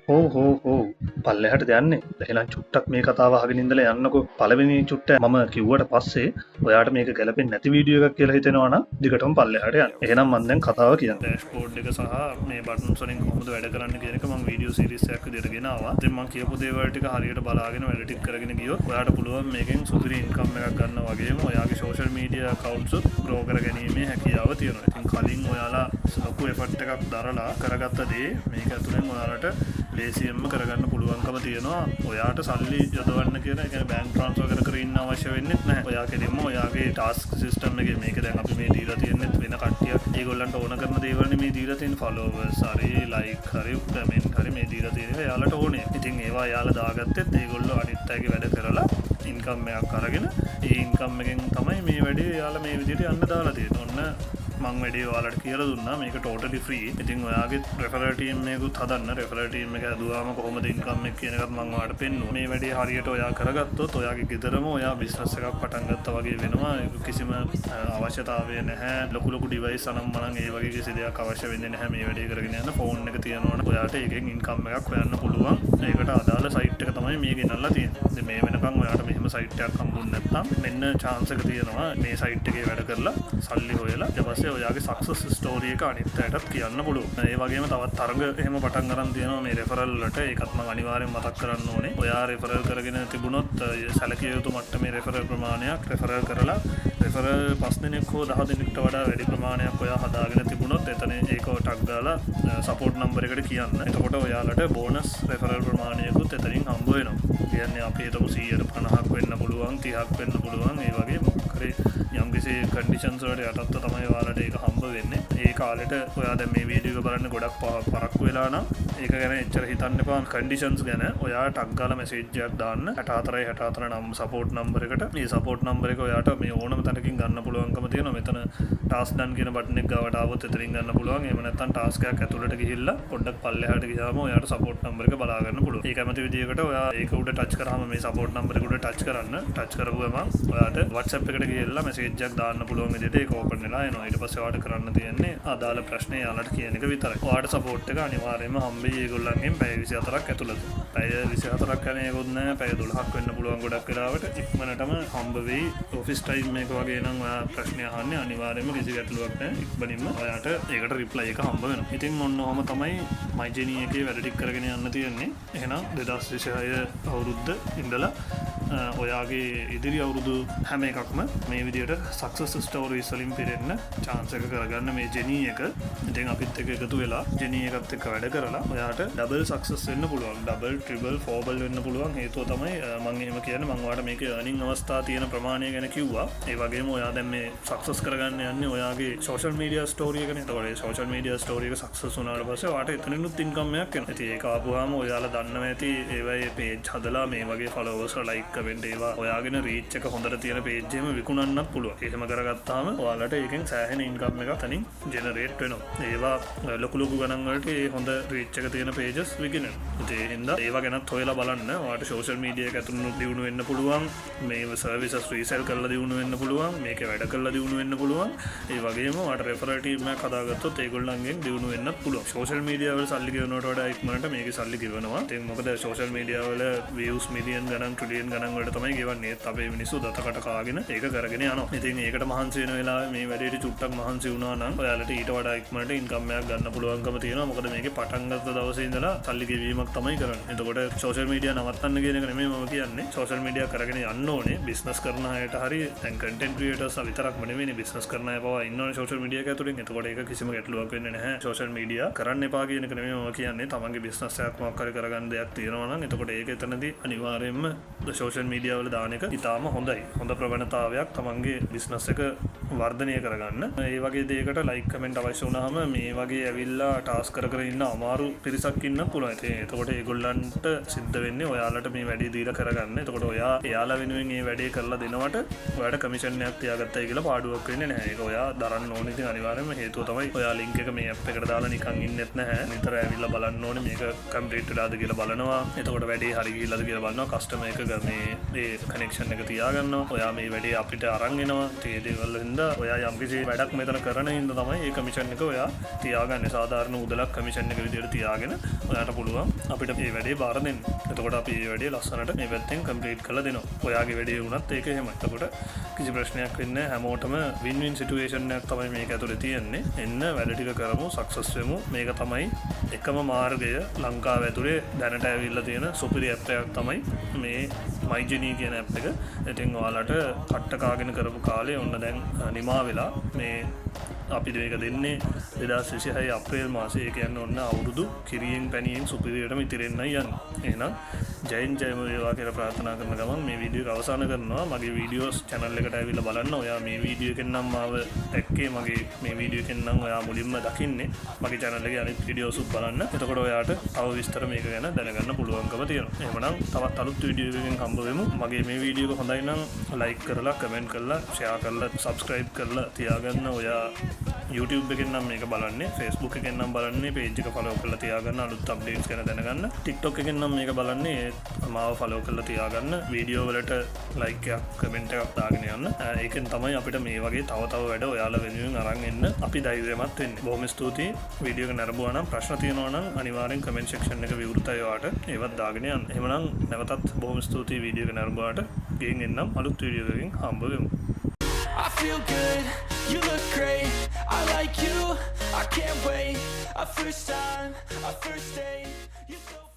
හෝ පල්ලෙහාට යන්නේ. එහෙනම් චුට්ටක් මේ කතාව අහගෙන ඉඳලා යන්නකෝ. පළවෙනි චුට්ට මම කිව්වට පස්සේ ඔයාට මේක ගැලපෙන්නේ නැති වීඩියෝ එකක් කියලා හිතෙනවා නම් දිගටම පල්ලෙහාට යන්න. එහෙනම් මම දැන් කතාව කියන්නම්. ඩෑෂ්බෝඩ් එක සහ මේ බටන්ස් වලින් කොහොමද වැඩ කරන්නේ කියන එක මම වීඩියෝ සීරීස් එකක් විදිහට ගෙනාවා. ඉතින් මම කියපු දේවල් ටික හරියට බලාගෙන වැඩ ටික කරගෙන ගියොත් ඔයාට පුළුවන් මේකෙන් සුපිරි ඉන්කම් එකක් ගන්න වගේම ඔයාගේ සෝෂල් මීඩියා accounts ග්‍රෝ කරගැනීමේ හැකියාව තියෙනවා. ඉතින් කලින් ඔයාලා ලොකු එෆර්ට් එකක් දරලා කරගත්ත දේ මේක ඇතුලෙන් ඔයාලට ලේසියෙන්ම කරගන්න පුළුවන්කම තියෙනවා. ඔයාට සල්ලි යොදවන්න කියන ඒ කියන්නේ බැංක් ට්‍රාන්ස්ෆර් කර ඉන්න අවශ්‍ය වෙන්නේ නැහැ. ඔයා කෙලින්ම ඔයාගේ ටාස්ක් සිස්ටම් එකේ මේක දැන් අපි මේ දීලා තියෙන්නේ වෙන කට්ටියක් ඒගොල්ලන්ට ඕන කරන දේවල්නේ මේ දීලා තියෙන ෆලෝවර්ස් හරි ලයික් හරි කමෙන්ට් හරි මේ දීලා තියෙන එක එයාලට ඕනේ. ඉතින් ඒවා එයාලා දාගත්තෙත් ඒගොල්ලෝ අනිත් අයගේ වැඩ කරලා ඉන්කම් එකක් අරගෙන ඒ ඉන්කම් එකෙන් තමයි මේ වැඩේ එයාලා මේ විදිහට යන්න දාලා තියෙන්නේ. ඔන්න මං වැඩේ ඔයාලට කියලා දුන්නා මේක ටෝටලි ෆ්‍රී. ඉතින් ඔයාගේ රෙෆරල් ටීම් එකකුත් හදන්න. රෙෆරල් ටීම් එක හදුවාම කොහොමද ඉන්කම් එක කියන එකත් මං ඔයාලට පෙන්නුවා. මේ වැඩේ හරියට ඔයා කරගත්තොත් ඔයාගේ ගෙදරම ඔයා බිස්නස් එකක් පටන් ගත්තා වගේ වෙනවා. කිසිම අවශ්‍යතාවය නැහැ. ලොකු ඩිවයිස් අනම්මනම් ඒ වගේ කිසි දෙයක් අවශ්‍ය වෙන්නේ නැහැ මේ වැඩේ කරගෙන යන්න. ෆෝන් එක තියෙනවනේ ඔයාට ඒකෙන් ඉන්කම් එකක් හොයන්න පුළුවන්. ඒකට අදාළ සයිට් එක තමයි මේ ගෙනල්ලා තියෙන්නේ. ඉතින් මේ වෙනකන් ඔයාට මෙහෙම සයිට් එකක් හම්බුනේ නැත්නම් මෙන්න chance එක තියෙනවා මේ සයිට් එකේ වැඩ කරලා සල්ලි හොයලා ඊට පස්සේ ඔයාගේ සක්සස් ස්ටෝරි එක අනිත් අයටත් කියන්න පුළුවන්. ඒ වගේම තවත් තරඟ එහෙම පටන් ගන්න තියෙනවා මේ රෙෆරල් වලට. ඒකත් මම අනිවාර්යෙන් මතක් කරන්න ඕනේ. ඔයා රෙෆරල් කරගෙන තිබුණොත් සැලකිය යුතු මට්ටමේ රෙෆරල් ප්‍රමාණයක් රෙෆරල් කරලා රෙෆරල් 5 දිනක් හෝ 10 දිනකට වඩා වැඩි ප්‍රමාණයක් ඔයා හදාගෙන තිබුණොත් එතන ඒක ටක් දාලා සපෝට් නම්බර් එකට කියන්න. එතකොට ඔයාලට බෝනස් රෙෆරල් ප්‍රමාණයකුත් එතනින් හම්බ වෙනවා. කියන්නේ අපි හිතමු 150ක් වෙන්න පුළුවන් 30ක් වෙන්න පුළුවන්. ඒ වගේ මොකක් හරි යම්කිසි කන්ඩිෂන්ස් වලට යටත්ව තමයි ඔයාලට ඒක හම්බ වෙන්නේ. ඒ කාලෙට ඔයා දැන් මේ වීඩියෝ එක බලන්න ගොඩක් පරක්කු වෙලා නම් ඒක ගැන එච්චර හිතන්න එපා. කන්ඩිෂන්ස් ගැන ඔයා ටක් ගාලා මැසේජ් එකක් දාන්න 64 නම් සපෝට් නම්බර් එකට. මේ සපෝට් නම්බර් එක ඔයාට මේ ඕනම තැනකින් ගන්න පුළුවන්කම තියෙනවා. මෙතන ටාස්ක් ඩන් කියන බටන් එක ගාවට ආවොත් එතනින් ගන්න පුළුවන්. එහෙම නැත්නම් ටාස්ක් එකක් ඇතුළට ගිහිල්ලා පොඩ්ඩක් පල්ලෙහාට ගියාම ඔයාට සපෝට් නම්බර් එක බලා ගන්න පුළුවන්. ඒ කැමති විදියකට ඔයා ඒක උඩ ටච් කරාම මේ සපෝට් නම්බර් එක උඩ ටච් කරන්න. ටච් කරපුවම ඔයාට WhatsApp එකට ගිහිල්ලා මැසේජ් එකක් දාන්න පුළුවන් විදිහට ඒක ඕපන් වෙලා එනවා. ඊට පස්සේ ඔයාට කරන්න තියෙන්නේ අදාළ ප්‍රශ්නේ යාලට කියන එක විතරයි. ඔයාට සපෝට් එක අනිවාර්යයෙන්ම හම්බෙයි ඒගොල්ලන්ගෙන් පැය 24ක් ඇතුළත. පැය 24ක් යන ඒකොත් නෑ. පැය 12ක් වෙන්න පුළුවන් ගොඩක් වෙලාවට. ඉක්මනටම හම්බ වෙයි. ඔෆිස් ටයිම් එක වගේ නම් ඔයා ප්‍රශ්නේ අහන්නේ අනිවාර්යයෙන්ම කිසි ගැටලුවක් නෑ. ඉක්මනින්ම ඔයාට ඒකට රිප්ලයි එක හම්බ වෙනවා. ඉතින් ඔන්න ඔහම තමයි මයිජෙනී එකේ වැඩ ටික කරගෙන යන්න තියෙන්නේ. එහෙනම් 2026 අවුරුද්ද ඉඳලා ඔයාගේ ඉදිරි අවුරුදු හැම එකක්ම මේ විදිහට සක්සස් ස්ටෝරීස් වලින් පිරෙන්න chance එක කරගන්න මේ ජෙනී එක. ඉතින් අපිත් එක්ක එකතු වෙලා ජෙනී එකත් එක්ක වැඩ කරලා ඔයාට ඩබල් සක්සස් වෙන්න පුළුවන්. ඩබල් ට්‍රිබල් ෆෝබල් වෙන්න පුළුවන්. හේතුව තමයි මම එහෙම කියන්නේ මම ඔයාලට මේකේ earning අවස්ථා තියෙන ප්‍රමාණය ගැන කිව්වා. ඒ වගේම ඔයා දැන් මේ සක්සස් කරගන්න යන්නේ ඔයාගේ social media story එකනේ. ඒතකොට ඒ social media story එක සක්සස් වුණාට පස්සේ ඔයාට එතනිනුත් ඉන්කම් එකක් එනවා. ඉතින් ඒක ආපුවාම ඔයාලා දන්නවා ඇති ඒවයේ page හදලා මේ වගේ followers like කමෙන්ට් ඒවා ඔයාගෙන රීච් එක හොඳට තියෙන page එකම විකුණන්නත් පුළුවන්. එහෙම කරගත්තාම ඔයාලට ඒකෙන් සෑහෙන ඉන්කම් එකක් තනින් ජෙනරේට් වෙනවා. ඒවා ලොකු ගණන් වලට ඒ හොඳ රීච් එක තියෙන pages විකිනෙනවා. ඉතින් ඒ හින්දා ඒවා ගැනත් හොයලා බලන්න. ඔයාලට social media එක ඇතුළේ දියුණු වෙන්න පුළුවන්. මේ services resell කරලා දියුණු වෙන්න පුළුවන්. මේකේ වැඩ කරලා දියුණු වෙන්න පුළුවන්. ඒ වගේම ඔයාලට referral team එකක් හදාගත්තොත් ඒගොල්ලන්ගෙන් දියුණු වෙන්නත් පුළුවන්. social media වල සල්ලි ගෙවනවට වඩා ඉක්මනට මේකේ සල්ලි ගෙවනවා. ඉතින් මොකද social media වල views මිලියන් ගණන් ට්‍රිලියන් ගණන් වලට තමයි ගෙවන්නේ. ඒත් අපේ මිනිස්සු දතකට කාගෙන ඒක කරගෙන යනවා. ඉතින් ඒකට මහන්සි වෙන වෙලාවේ මේ වැඩේට චුට්ටක් මහන්සි වුණා නම් ඔයාලට ඊට වඩා ඉක්මනට ඉන්කම් එකක් ගන්න පුළුවන්කම තියෙනවා. මොකද මේකේ පටන් ගත්ත දවසේ ඉඳලා සල්ලි ගෙවීමක් තමයි කරන්නේ. එතකොට social media නවත්තන්න කියන එක නෙමෙයි මම කියන්නේ. social media කරගෙන යන්න ඕනේ. business කරන අයට හරි දැන් content creators විතරක්ම නෙමෙයි business කරන අය පවා ඉන්නෝනේ social media එක ඇතුලෙන්. එතකොට ඒක කිසිම ගැටලුවක් වෙන්නේ නැහැ. social media කරන්න එපා කියන එක නෙමෙයි මම කියන්නේ. තමන්ගේ business එකක් මොකක් හරි කරගන්න දෙයක් තියෙනවා නම් එතකොට ඒක එතනදී අනිවාර්යයෙන්ම social media වල දාන එක ඉතාම හොඳයි. හොඳ ප්‍රවණතාවයක් තමන්ගේ බිස්නස් එක වර්ධනය කරගන්න. ඒ වගේ දෙයකට ලයික් කමෙන්ට් අවශ්‍ය වුණාම මේ වගේ ඇවිල්ලා ටාස්ක් කර ඉන්න අමාරු පිරිසක් ඉන්න පුළුවන්. ඉතින් එතකොට ඒගොල්ලන්ට සිද්ධ වෙන්නේ ඔයාලට මේ වැඩේ දීලා කරගන්න. එතකොට ඔයා එයාලා වෙනුවෙන් මේ වැඩේ කරලා දෙනවට ඔයාලට කමිෂන් එකක් තියාගත්තයි කියලා පාඩුවක් වෙන්නේ නැහැ. ඒක ඔයා දරන්න ඕනේ. ඉතින් අනිවාර්යයෙන්ම හේතුව තමයි ඔයා ලින්ක් එක මේ ඇප් එකට දාලා නිකන් ඉන්නෙත් නැහැ. නිතර ඇවිල්ලා බලන්න ඕනේ මේක කම්ප්ලීට් වෙලාද කියලා බලනවා. එතකොට වැඩේ හරි ගිහිල්ලාද කියලා බලනවා. කස්ටමර් එක මේ කනෙක්ෂන් එක තියාගන්නවා. ඔයා මේ වැඩේ අපිට අරන් එනවා. ඒ දේවල් හින්දා හින්දා ඔයා යම්කිසි වැඩක් මෙතන කරන හින්දා තමයි මේ කමිෂන් එක ඔයා තියාගන්නේ. සාධාරණ උදලක් කමිෂන් එක විදිහට තියාගෙන ඔයාට පුළුවන් අපිට මේ වැඩේ බාර දෙන්න. එතකොට අපි මේ වැඩේ ලස්සනට මේ පැත්තෙන් කම්ප්ලීට් කරලා දෙනවා. ඔයාගේ වැඩේ වුණත් ඒක එහෙමයි. එතකොට කිසි ප්‍රශ්නයක් වෙන්නේ නැහැ. හැමෝටම වින් වින් සිටුේෂන් එකක් තමයි මේක ඇතුලේ තියෙන්නේ. එන්න වැඩ ටික කරමු, සක්සස් වෙමු. මේක තමයි එකම මාර්ගය ලංකාව ඇතුලේ දැනට ඇවිල්ලා තියෙන සුපිරි ඇප් එකක් තමයි මේ MyGenie කියන ඇප් එක. ඉතින් ඔයාලට කට්ට කාගෙන කරපු කාලේ ඔන්න දැන් නිමා වෙලා මේ අපි මේක දෙන්නේ 2026 අප්‍රේල් මාසේ. ඒ කියන්නේ ඔන්න අවුරුදු කිරියෙන් පැණියෙන් සුපිරියටම ඉතිරෙන්නයි යන්නේ. එහෙනම් ජයෙන් ජයම වේවා කියලා ප්‍රාර්ථනා කරන ගමන් මේ වීඩියෝ එක අවසන් කරනවා. මගේ වීඩියෝස් channel එකට ඇවිල්ලා බලන්න. ඔයා මේ වීඩියෝ එකෙන් නම් මාව දැක්කේ මගේ මේ වීඩියෝ එකෙන් නම් ඔයා මුලින්ම දකින්නේ මගේ channel එකේ අනිත් වීඩියෝස් උත් බලන්න. එතකොට ඔයාට තව විස්තර මේක ගැන දැනගන්න පුළුවන්කම තියෙනවා. එහෙමනම් තවත් අලුත් වීඩියෝ එකකින් හම්බ වෙමු. මගේ මේ වීඩියෝ එක හොඳයි නම් like කරලා comment කරලා share කරලා subscribe කරලා තියාගන්න. ඔයා YouTube එකෙන් නම් මේක බලන්නේ, Facebook එකෙන් නම් බලන්නේ, page එක follow කරලා තියාගන්න අලුත් updates ගැන දැනගන්න. TikTok එකෙන් නම් මේක බලන්නේ, මාව follow කරලා තියාගන්න. වීඩියෝ වලට like එකක්, comment එකක් දාගෙන යන්න. ඒකෙන් තමයි අපිට මේ වගේ තව වැඩ ඔයාලා වෙනුවෙන් අරන් එන්න අපි ධෛර්යමත් වෙන්නේ. බොහොම ස්තුතියි. වීඩියෝ එක නරඹුවා නම් ප්‍රශ්න තියෙනවා නම් අනිවාර්යෙන් comment section එක විවෘතයි ඔයාට. ඒවත් දාගෙන යන්න. එහෙමනම් නැවතත් බොහොම ස්තුතියි වීඩියෝ එක නරඹුවාට. ගෙයින් එන්නම් අලුත් වීඩියෝ එකකින් හම්බ වෙමු. I feel good, you look great, I like you, I can't wait. A first time, a first date, you're so